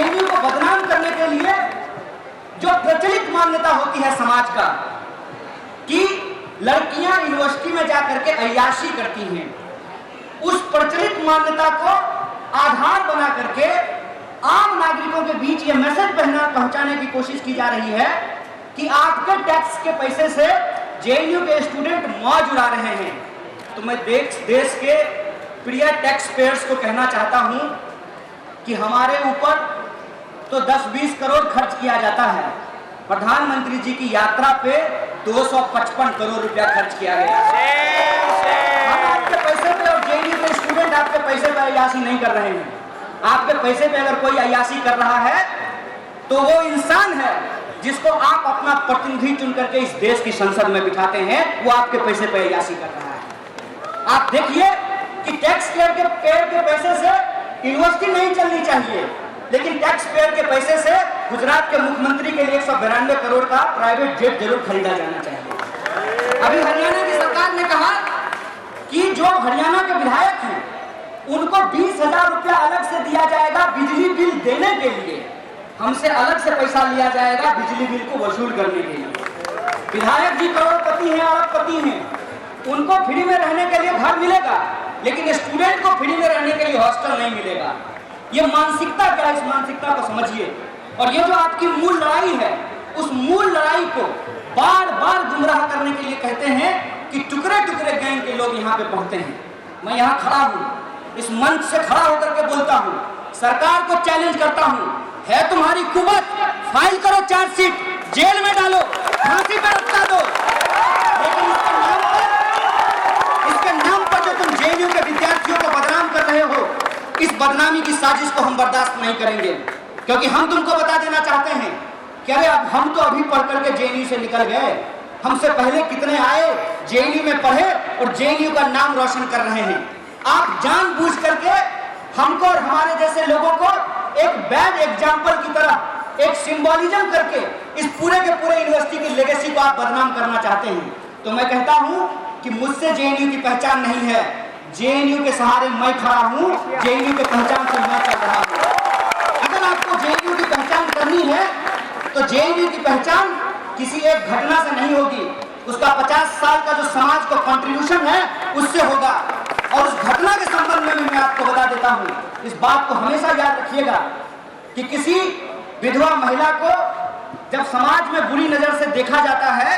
JNU को बदनाम करने के लिए जो प्रचलित मान्यता होती है समाज का कि लड़कियां यूनिवर्सिटी में जाकर के अय्याशी करती हैं, उस प्रचलित मान्यता को आधार बना करके आम नागरिकों के बीच ये मैसेज पहुंचाने की कोशिश की जा रही है कि आपके टैक्स के पैसे से जेएनयू के स्टूडेंट मौज उड़ा रहे हैं। तो मैं देश के प्रिय टैक्स पेयर्स को कहना चाहता हूं कि हमारे ऊपर तो 10-20 करोड़ खर्च किया जाता है, प्रधानमंत्री जी की यात्रा पे 255 करोड़ रुपया खर्च किया गया है। हम आपके पैसे पे और जेएनयू के स्टूडेंट आपके पैसे पे अय्याशी नहीं कर रहे हैं। आपके पैसे पे अगर कोई अय्याशी कर रहा है तो वो इंसान है जिसको आप अपना प्रतिनिधि चुन करके इस देश की संसद में बिठाते हैं, वो आपके पैसे पे अय्याशी कर रहा है। आप देखिए कि टैक्स पेयर के पैसे से यूनिवर्सिटी नहीं चलनी चाहिए, लेकिन टैक्स पेयर के पैसे से गुजरात के मुख्यमंत्री के लिए 192 करोड़ का प्राइवेट जेट जरूर खरीदा जाना चाहिए। अभी हरियाणा की सरकार ने कहा कि जो हरियाणा के विधायक हैं उनको 20,000 रुपया अलग से दिया जाएगा बिजली बिल देने के लिए, हमसे अलग से पैसा लिया जाएगा बिजली बिल को वसूल करने के लिए। विधायक जी करोड़पति हैं, अरबपति हैं, उनको फ्री में रहने के लिए घर मिलेगा, लेकिन स्टूडेंट को फ्री में रहने के लिए हॉस्टल नहीं मिलेगा। ये मानसिकता क्या है, इस मानसिकता को समझिए। और ये जो आपकी मूल लड़ाई है, उस मूल लड़ाई को बार बार गुमराह करने के लिए कहते हैं कि टुकड़े टुकड़े गैंग के लोग यहाँ पे पहुंचते हैं। मैं यहाँ खड़ा हूँ, इस मंच से खड़ा होकर के बोलता हूँ, सरकार को चैलेंज करता हूँ, है तुम्हारी कुवत, फाइल करो चार्जशीट, जेल में डालो, फांसी पर रखा दो, लेकिन इसके नाम पर जो तुम जेएनयू के विद्यार्थियों को बदनाम कर रहे हो, इस बदनामी की साजिश को हम बर्दाश्त नहीं करेंगे। क्योंकि हम तुमको बता देना चाहते हैं कि अरे अब हम तो अभी पढ़ करके जेएनयू से निकल गए, हमसे पहले कितने आए, जेएनयू में पढ़े और जेएनयू का नाम रोशन कर रहे हैं। आप जानबूझ करके हमको और हमारे जैसे लोगों को एक बैड एग्जाम्पल की तरह, एक सिंबोलिज्म करके इस पूरे के पूरे यूनिवर्सिटी की लेगेसी को आप बदनाम करना चाहते हैं। तो मैं कहता हूं कि मुझसे जेएनयू की पहचान नहीं है, जेएनयू के सहारे मैं खड़ा हूं, जेएनयू के पहचान से मैं चल रहा हूं। अगर आपको जेएनयू की पहचान करनी है तो जेएनयू की पहचान किसी एक घटना से नहीं होगी, उसका 50 साल का जो समाज को कंट्रीब्यूशन है उससे होगा। और उस घटना के संबंध में भी मैं आपको बता देता हूं, इस बात को हमेशा याद रखिएगा कि किसी विधवा महिला को जब समाज में बुरी नजर से देखा जाता है,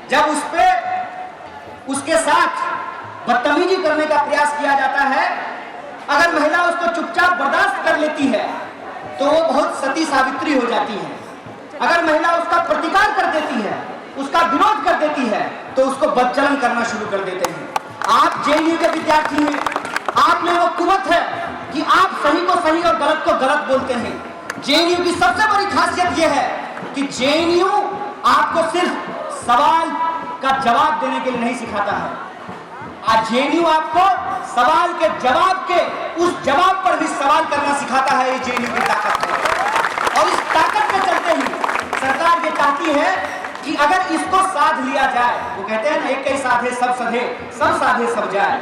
जब उस पे उसके साथ बदतमीजी करने का प्रयास किया जाता है, अगर महिला उसको चुपचाप बर्दाश्त कर लेती है तो वो बहुत सती सावित्री हो जाती है। अगर महिला उसका प्रतिकार कर देती है, उसका विरोध कर देती है, तो उसको बदचलन करना शुरू कर देते हैं। आप जेएनयू के विद्यार्थी हैं, आप में वो कुवत है कि आप सही को सही और गलत को गलत बोलते हैं। जेएनयू की सबसे बड़ी खासियत यह है कि जेएनयू आपको सिर्फ सवाल का जवाब देने के लिए नहीं सिखाता है, आज जेएनयू आपको सवाल के जवाब के उस जवाब पर भी सवाल करना सिखाता है। ये जेएनयू की ताकत है और इस ताकत के चलते ही सरकार ये चाहती है कि अगर इसको साध लिया जाए, वो कहते हैं ना एक कई साधे सब सधे, सब साधे सब जाए।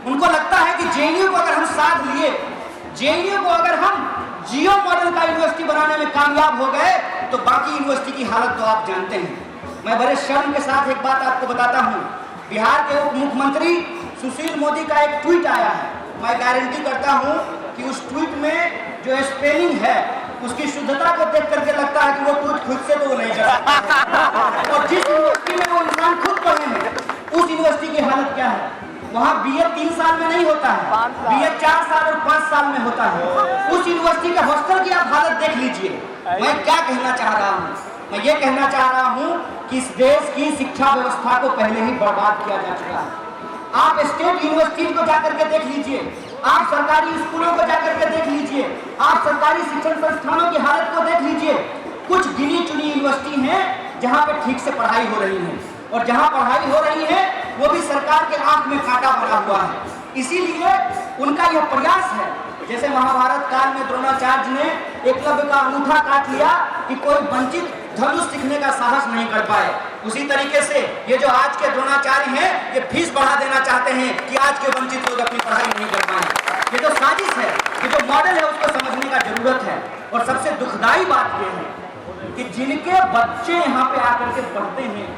उनको लगता है कि जेएनयू को अगर हम साध लिए, जेएनयू को अगर हम जियो मॉडल का यूनिवर्सिटी बनाने में कामयाब हो गए तो बाकी यूनिवर्सिटी की हालत तो आप जानते हैं। मैं बड़े शर्म के साथ एक बात आपको बताता हूँ, बिहार के उप मुख्यमंत्री सुशील मोदी का एक ट्वीट आया है। मैं गारंटी करता हूँ कि उस ट्वीट में जो स्पेलिंग है उसकी शुद्धता को देख करके लगता है कि वो ट्वीट खुद से तो वो नहीं कर और जिस यूनिवर्सिटी में वो इंसान खुद पढ़े हैं उस यूनिवर्सिटी की हालत क्या है। वहाँ बीए 3 साल में नहीं होता है, बीए 4 साल और 5 साल में होता है। उस यूनिवर्सिटी के हॉस्टल की आप हालत देख लीजिए। मैं क्या कहना चाह रहा हूँ, मैं ये कहना चाह रहा हूँ कि इस देश की शिक्षा व्यवस्था को पहले ही बर्बाद किया जा चुका है। आप स्टेट यूनिवर्सिटी को जाकर के देख लीजिए, आप सरकारी स्कूलों को जाकर के देख लीजिए, आप सरकारी शिक्षण संस्थानों की हालत को देख लीजिए। कुछ गिनी चुनी यूनिवर्सिटी हैं जहाँ पे ठीक से पढ़ाई हो रही है, और जहाँ पढ़ाई हो रही है वो भी सरकार के आंख में कांटा बना हुआ है। इसीलिए उनका यह प्रयास है, जैसे महाभारत काल में द्रोणाचार्य ने एकलव्य का अंगूठा काट लिया कि कोई वंचित धनुष सीखने का साहस नहीं कर पाए, उसी तरीके से ये जो आज के द्रोणाचार्य हैं ये फीस बढ़ा देना चाहते हैं कि आज के वंचित लोग अपनी पढ़ाई नहीं कर पाए। ये जो साजिश है, ये जो मॉडल है, उसको समझने का जरूरत है। और सबसे दुखदाई बात यह है कि जिनके बच्चे यहाँ पे आकर के पढ़ते हैं,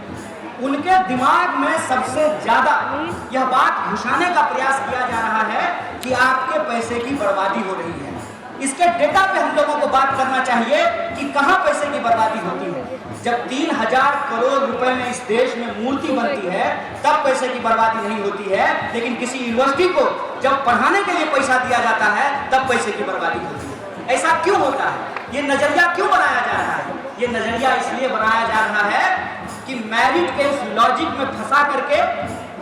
उनके दिमाग में सबसे ज्यादा यह बात घुसाने का प्रयास किया जा रहा है कि आपके पैसे की बर्बादी हो रही है। इसके डेटा पे हम लोगों को बात करना चाहिए कि कहां पैसे की बर्बादी होती है। जब 3000 करोड़ रुपए में इस देश में मूर्ति बनती है, तब पैसे की बर्बादी नहीं होती है। लेकिन किसी यूनिवर्सिटी को जब पढ़ाने के लिए पैसा दिया जाता है, तब पैसे की बर्बादी होती है। ऐसा क्यों होता है? ये नजरिया क्यों बनाया जा रहा है? ये नजरिया इसलिए बनाया जा रहा है कि मेरिट के इस लॉजिक में फंसा करके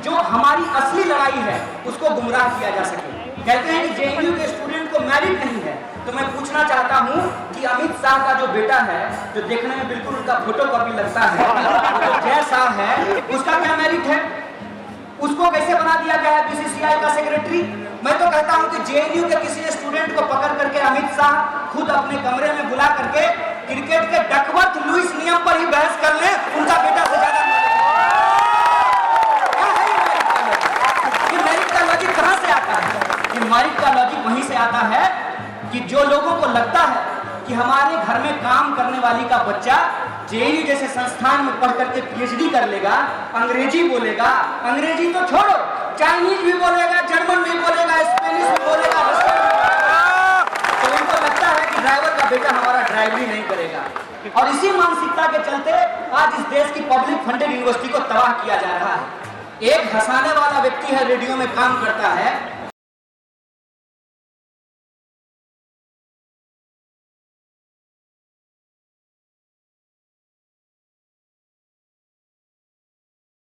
जो हमारी असली लड़ाई है, उसको गुमराह किया जा सके। कहते हैं कि जेएनयू के स्टूडेंट को मेरिट नहीं है, तो मैं पूछना चाहता हूं कि अमित शाह का जो बेटा है, जो देखने में बिल्कुल उनका फोटोकॉपी लगता है, जो जय शाह है, उसका क्या मेरिट है? उसको कैसे बना दिया गया है बीसीसीआई का सेक्रेटरी? मैं तो कहता हूं कि जेएनयू के किसी स्टूडेंट को पकड़ करके अमित शाह खुद अपने कमरे में बुला करके क्रिकेट के डकवर्थ लुईस नियम पर ही बहस कर ले, उनका बेटा से ज्यादा मेरिट का लॉजिक कहां से आता है? ये मेरिट का लॉजिक वहीं से आता है कि जो लोगों को लगता है कि हमारे घर में काम करने वाली का बच्चा जेएनयू जैसे संस्थान में पढ़ करके पीएचडी कर लेगा, अंग्रेजी बोलेगा, अंग्रेजी तो छोड़ो, चाइनीज भी बोलेगा, जर्मन भी बोलेगा, स्पेनिश भी बोलेगा, तो उनको लगता है कि ड्राइवर का बेटा हमारा ड्राइवरी नहीं करेगा। और इसी मानसिकता के चलते आज इस देश की पब्लिक फंडेड यूनिवर्सिटी को तबाह किया जा रहा है। एक हंसाने वाला व्यक्ति है, रेडियो में काम करता है,